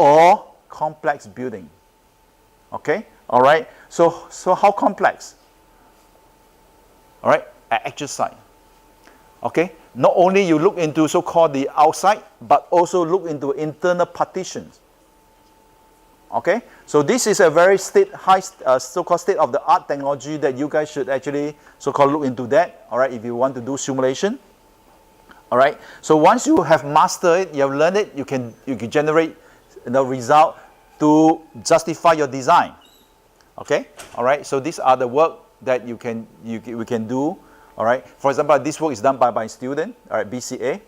or complex building. Okay, all right. So how complex? All right, at actual site. Okay, not only you look into so-called the outside, but also look into internal partitions. Okay, so this is a very so-called state-of-the-art technology that you guys should actually so-called look into that. All right, if you want to do simulation. All right, so once you have mastered it, you have learned it, you can generate the result to justify your design. Okay, all right. So these are the work that we can do. All right. For example, this work is done by my student. All right, BCA.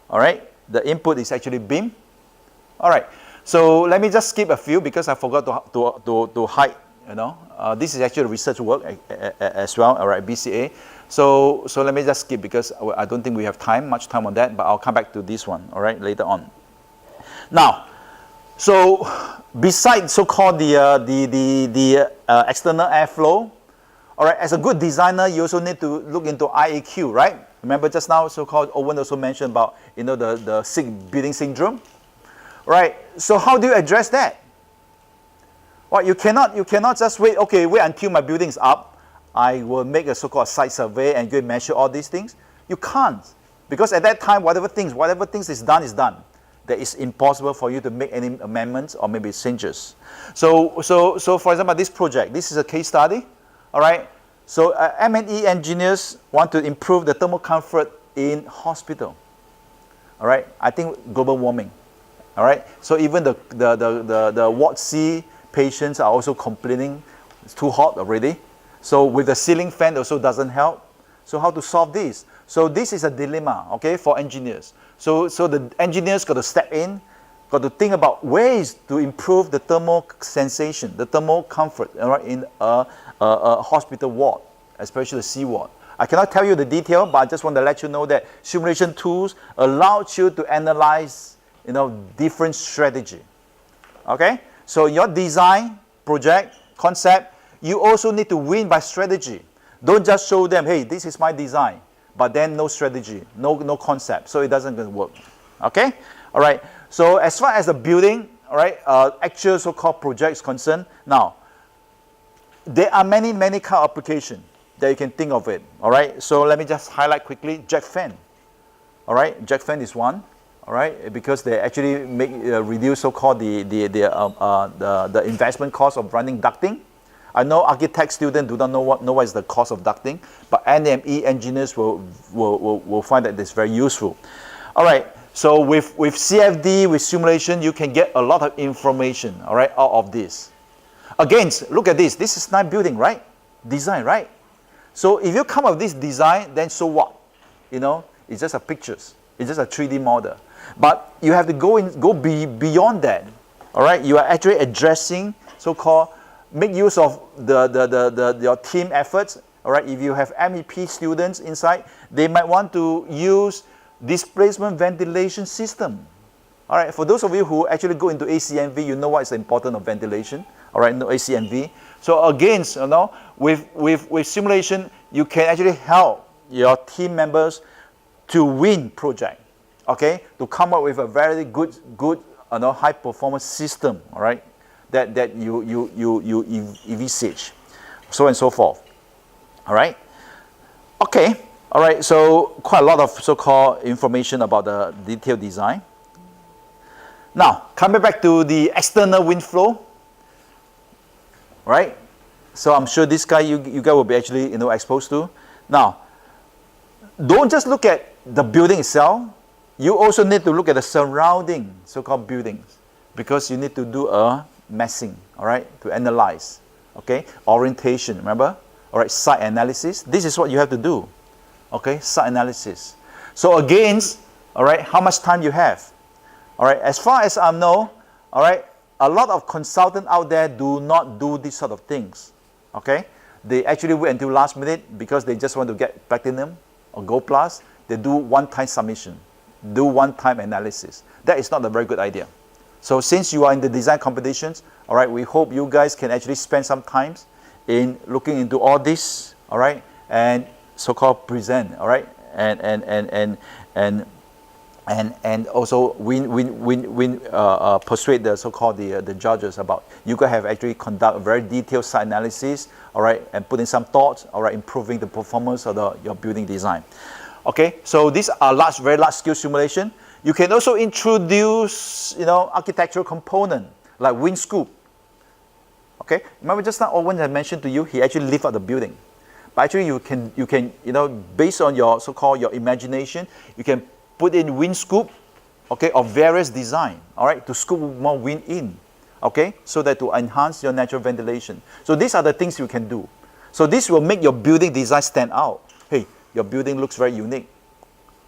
All right. The input is actually BIM. All right. So let me just skip a few because I forgot to hide. You know, this is actually research work as well. All right, BCA. So let me just skip because I don't think we have much time on that. But I'll come back to this one. All right, later on. Now, so besides so-called the external airflow, all right, as a good designer, you also need to look into IAQ, right? Remember just now, so-called Owen also mentioned about the sick building syndrome, right? So how do you address that? Well, you cannot just wait until my building's up. I will make a so-called site survey and go measure all these things. You can't, because at that time, whatever things is done is done. That is impossible for you to make any amendments or maybe changes. So for example, this project, this is a case study, all right? So M&E engineers want to improve the thermal comfort in hospital, all right? I think global warming, all right? So even the Ward C patients are also complaining it's too hot already. So with the ceiling fan also doesn't help. So how to solve this? So this is a dilemma, okay, for engineers. So the engineers got to step in, got to think about ways to improve the thermal sensation, the thermal comfort, right, in a hospital ward, especially the C ward. I cannot tell you the detail, but I just want to let you know that simulation tools allow you to analyze, different strategy. Okay, so your design, project, concept, you also need to win by strategy. Don't just show them, hey, this is my design. But then no strategy, no concept, so it doesn't work. Okay, all right. So as far as the building, all right, actual so-called project is concerned, now there are many kind of applications that you can think of it. All right. So let me just highlight quickly. Jet fan. All right, jet fan is one. All right, because they actually make reduce so-called the investment cost of running ducting. I know architect students do not know what is the cost of ducting, but NME engineers will find that it's very useful. All right, so with CFD, with simulation, you can get a lot of information, all right, out of this. Again, look at this. This is nice building, right? Design, right? So if you come up with this design, then so what? It's just a pictures. It's just a 3D model. But you have to go beyond that. All right, you are actually addressing so-called make use of your team efforts. All right, if you have MEP students inside, they might want to use displacement ventilation system. All right, for those of you who actually go into ACMV, you know what is the importance of ventilation. All right, no ACMV. So again, with simulation, you can actually help your team members to win project. Okay, to come up with a very good high performance system. All right. That you envisage, so and so forth. All right. Okay. All right. So quite a lot of so-called information about the detailed design. Now coming back to the external wind flow. Right. So I'm sure this guy you guys will be actually exposed to. Now, don't just look at the building itself. You also need to look at the surrounding so-called buildings, because you need to do a massing, all right, to analyze, okay, orientation, remember, all right, site analysis. This is what you have to do, okay, site analysis. So again, all right, how much time you have, all right, as far as I know, all right, a lot of consultants out there do not do these sort of things, okay. They actually wait until last minute because they just want to get platinum or gold plus. They do one-time submission, do one-time analysis. That is not a very good idea. So since you are in the design competitions, all right, we hope you guys can actually spend some time in looking into all this, all right, and so-called present, all right, and and also persuade the so-called the judges about you can have actually conduct a very detailed site analysis, all right, and put in some thoughts, all right, improving the performance of your building design. Okay, so these are very large scale simulation. You can also introduce, architectural component like wind scoop. Okay, remember just now Owen had mentioned to you, he actually lift up the building. But actually you can, based on your so-called your imagination, you can put in wind scoop, okay, of various design, all right, to scoop more wind in, okay, so that to enhance your natural ventilation. So these are the things you can do. So this will make your building design stand out. Hey, your building looks very unique,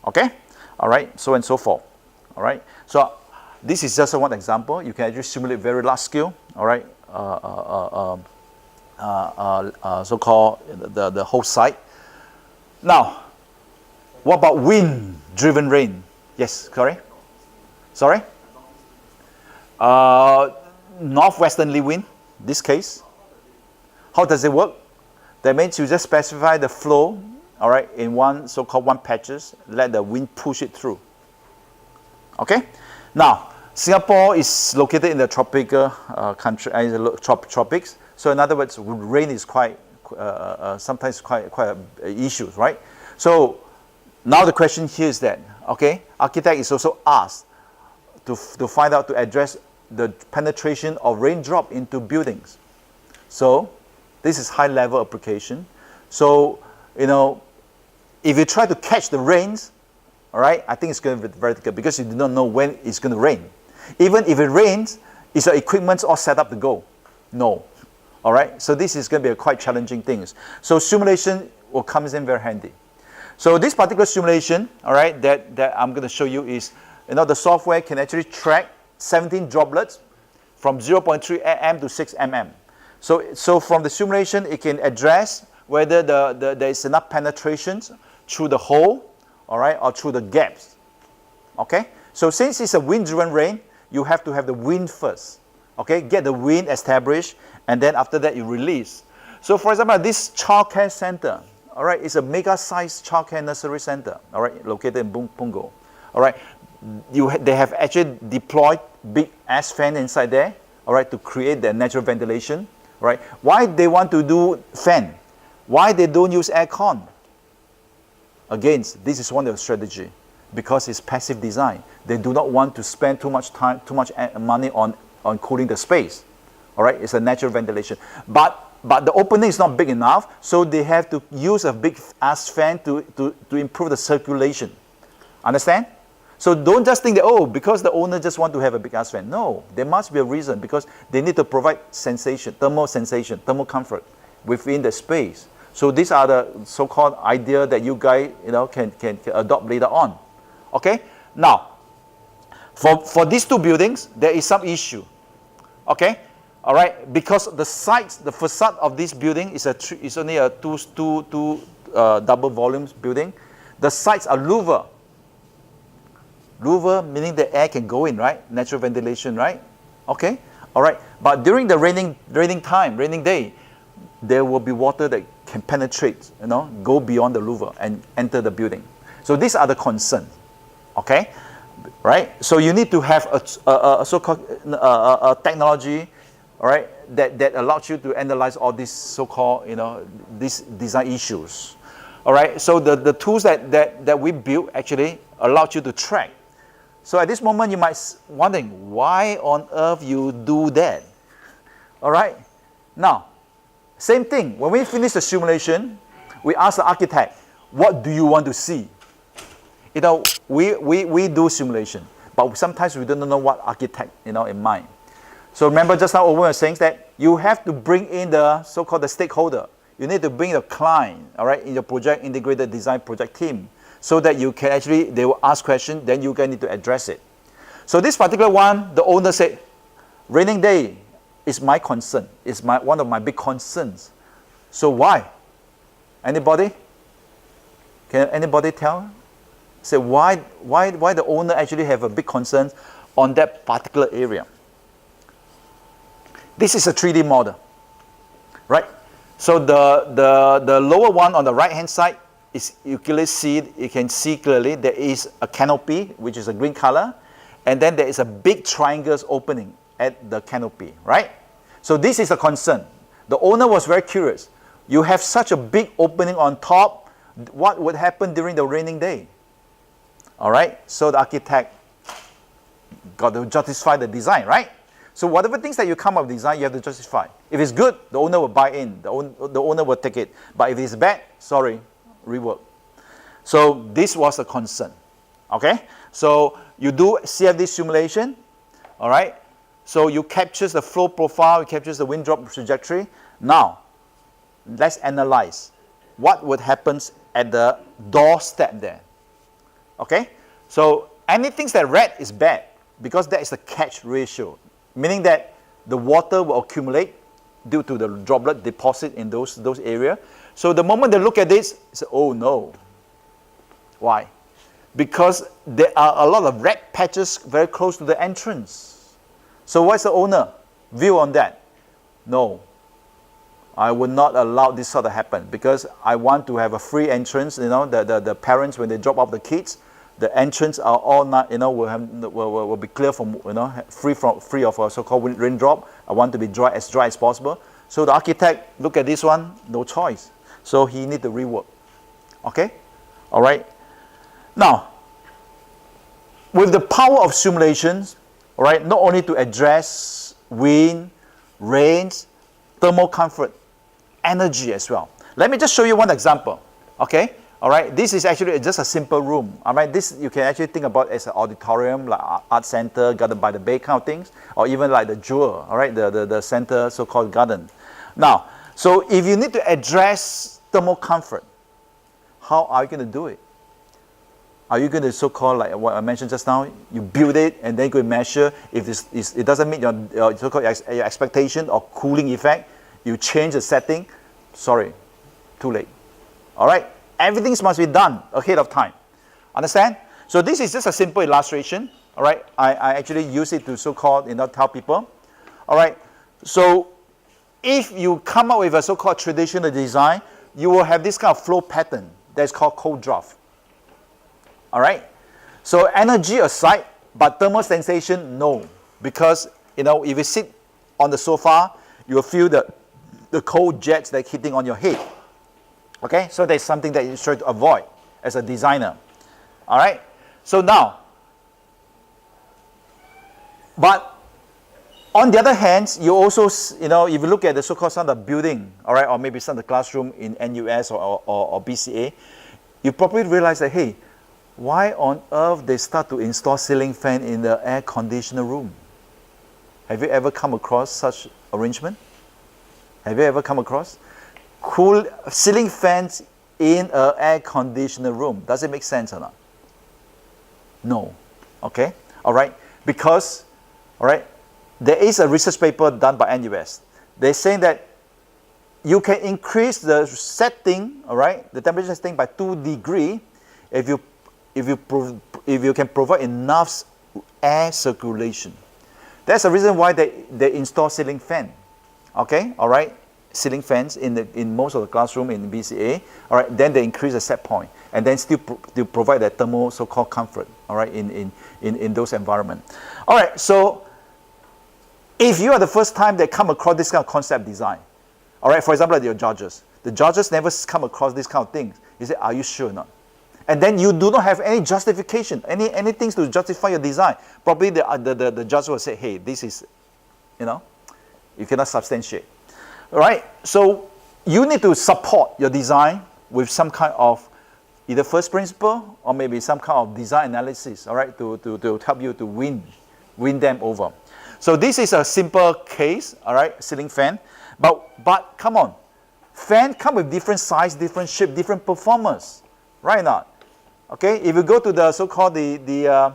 okay, all right, so and so forth, all right. So this is just one example. You can actually simulate very large scale, all right, so-called the whole site. Now, what about wind-driven rain? Yes, sorry? Northwesterly wind, this case. How does it work? That means you just specify the flow, all right, in one so-called one patches, let the wind push it through. Okay? Now, Singapore is located in the tropical country, tropics. So in other words, rain is sometimes quite an issue, right? So now the question here is that, okay, architect is also asked to find out, to address the penetration of raindrop into buildings. So this is high level application. So, if you try to catch the rains, all right, I think it's going to be very difficult because you do not know when it's going to rain. Even if it rains, is your equipment all set up to go? No. All right, so this is going to be a quite challenging thing. So simulation will come in very handy. So this particular simulation, all right, that I'm going to show you is, the software can actually track 17 droplets from 0.3 mm to 6 mm. So from the simulation, it can address whether there is enough penetrations through the hole, all right, or through the gaps. Okay, so since it's a wind-driven rain, you have to have the wind first. Okay, get the wind established, and then after that you release. So for example, this childcare center, all right, it's a mega-sized childcare nursery center, all right, located in Punggol. All right, they have actually deployed big ass fan inside there, all right, to create the natural ventilation. Right? Why they want to do fan? Why they don't use aircon? Again, this is one of the strategy, because it's passive design. They do not want to spend too much time, too much money on cooling the space. All right, it's a natural ventilation. But the opening is not big enough, so they have to use a big ass fan to improve the circulation. Understand? So don't just think that, oh, because the owner just want to have a big ass fan. No, there must be a reason, because they need to provide thermal comfort within the space. So these are the so-called idea that you guys can adopt later on. Okay? Now, for these two buildings, there is some issue. Okay? All right, because the facade of this building is only a two double volumes building. The sides are louver. Louver meaning the air can go in, right? Natural ventilation, right? Okay, all right. But during the raining day, there will be water that can penetrate, go beyond the louver and enter the building. So these are the concerns. Okay, right? So you need to have a so-called technology, all right, that allows you to analyze all these so-called, these design issues. All right. So the tools that we built actually allows you to track. So at this moment, you might be wondering, why on earth you do that? All right. Now, same thing. When we finish the simulation, we ask the architect, what do you want to see? We do simulation, but sometimes we don't know what architect, in mind. So remember just now Owen was saying that you have to bring in the so-called the stakeholder. You need to bring the client, all right, in your project integrated design project team, so that you can actually, they will ask questions, then you can need to address it. So this particular one, the owner said, raining day is my concern. It's one of my big concerns. So why? Anybody? Can anybody tell? Say why the owner actually have a big concern on that particular area? This is a 3D model, right? So the lower one on the right hand side, you clearly see, you can see clearly there is a canopy, which is a green color, and then there is a big triangles opening at the canopy, right? So this is a concern. The owner was very curious. You have such a big opening on top, what would happen during the raining day? All right, so the architect got to justify the design, right? So whatever things that you come up with design, you have to justify. If it's good, the owner will buy in, the owner will take it. But if it's bad, sorry, rework. So this was a concern, okay? So you do CFD simulation, all right? So you capture the flow profile, you capture the wind drop trajectory. Now, let's analyze what would happen at the doorstep there, okay? So anything that red is bad because that is the catch ratio, meaning that the water will accumulate due to the droplet deposit in those areas. So the moment they look at this, they say, oh no. Why? Because there are a lot of red patches very close to the entrance. So what's the owner view on that? No, I would not allow this sort of happen because I want to have a free entrance. You know, the parents, when they drop off the kids, the entrance are all not, you know, will be clear from, you know, free of a so-called raindrop. I want to be as dry as possible. So the architect look at this one, no choice. So he need to rework. Okay, all right. Now, with the power of simulations, all right, not only to address wind, rains, thermal comfort, energy as well. Let me just show you one example. Okay. All right, this is actually just a simple room. All right, this you can actually think about as an auditorium, like art center, Garden by the Bay kind of things, or even like the Jewel, all right, the center, so-called garden. Now, so if you need to address thermal comfort, how are you going to do it? Are you going to so-called, like what I mentioned just now, you build it and then go measure if it doesn't meet your so-called your expectation or cooling effect, you change the setting, sorry, too late. All right. Everything must be done ahead of time. Understand? So this is just a simple illustration. All right. I actually use it to so-called, you know, tell people. All right. So if you come up with a so-called traditional design, you will have this kind of flow pattern that's called cold draft. All right. So energy aside, but thermal sensation, no. Because, you know, if you sit on the sofa, you will feel the cold jets that are hitting on your head. Okay, so there's something that you should avoid as a designer. All right, so now, but on the other hand, you also, you know, if you look at the so-called some of the building, all right, or maybe some of the classroom in NUS or BCA, you probably realize that, hey, why on earth they start to install ceiling fan in the air conditioner room? Have you ever come across such arrangement? Have you ever come across? Cool ceiling fans in an air conditioner room. Does it make sense or not? No. Okay. All right. Because, all right, there is a research paper done by NUS. They're saying that you can increase the setting, all right, the temperature setting by 2 degrees if you can provide enough air circulation. That's the reason why they install ceiling fan. Okay. All right. Ceiling fans in most of the classroom in BCA, all right, then they increase the set point and then still provide that thermal so-called comfort, all right, in those environments. All right, so if you are the first time they come across this kind of concept design, all right, for example, like your judges, the judges never come across this kind of things. You say, are you sure or not? And then you do not have any justification, any things to justify your design. Probably the judge will say, hey, this is, you know, you cannot substantiate. All right, so you need to support your design with some kind of either first principle or maybe some kind of design analysis, all right, to help you to win them over. So this is a simple case, all right, ceiling fan. But come on, fan come with different size, different shape, different performance, right or not? Okay, if you go to the so-called the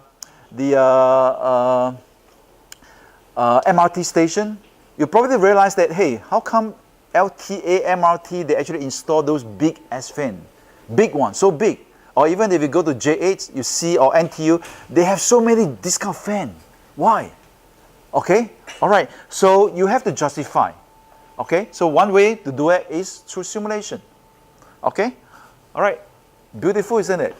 MRT station, you probably realize that, hey, how come LTA, MRT, they actually install those big S fan, big ones, so big. Or even if you go to J8, you see, or NTU, they have so many discount fan. Why? Okay, all right, so you have to justify. Okay, so one way to do it is through simulation. Okay, all right, Beautiful, isn't it?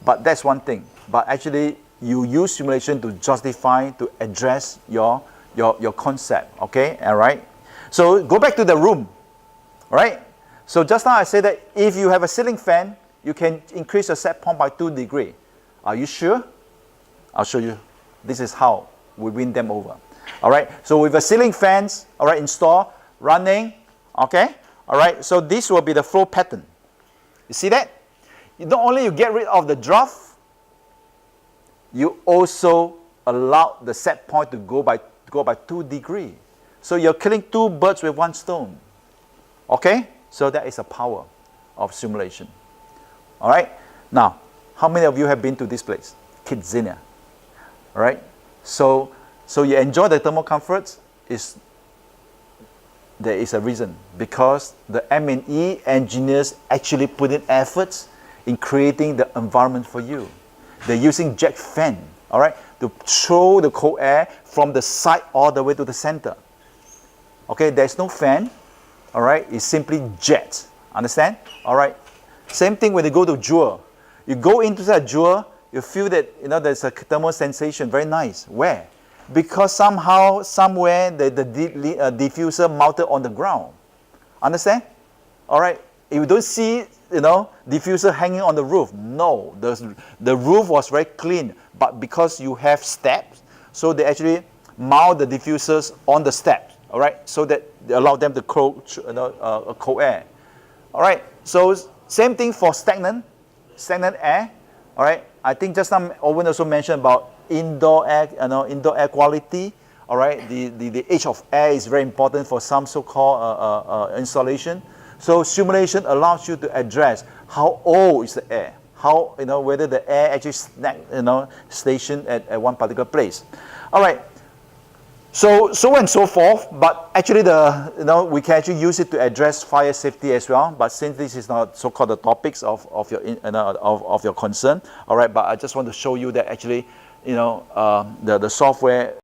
But that's one thing. But actually, you use simulation to justify, to address your concept. Okay, all right. So go back to the room, all right? So just now I said that if you have a ceiling fan, you can increase your set point by 2 degrees. Are you sure? I'll show you. This is how we win them over. All right. So with the ceiling fans, all right, installed, running, okay. All right. So this will be the flow pattern. You see that? Not only you get rid of the draft, you also allow the set point to go by 2 degrees. So you're killing 2 birds with 1 stone. Okay? So that is a power of simulation. All right? Now, how many of you have been to this place? Kidzania. All right? So you enjoy the thermal comforts? There is a reason. Because the M&E engineers actually put in efforts in creating the environment for you. They're using jet fan, all right, to throw the cold air from the side all the way to the center. Okay, there's no fan, all right, it's simply jet. Understand? All right. Same thing when you go to Jewel. You go into that Jewel, you feel that, you know, there's a thermal sensation, very nice. Where? Because somehow, somewhere, the diffuser mounted on the ground. Understand? All right. You don't see, you know, diffuser hanging on the roof. No, the roof was very clean, but because you have steps, so they actually mount the diffusers on the steps. All right, so that they allow them to cold air. All right, so same thing for stagnant air. All right, I think just now Owen also mentioned about indoor air, indoor air quality. All right, the age of air is very important for some so-called installation. So simulation allows you to address how old is the air, how, you know, whether the air actually stationed at one particular place. All right. So and so forth, but actually we can actually use it to address fire safety as well. But since this is not so-called the topics of your concern, all right. But I just want to show you that actually, the software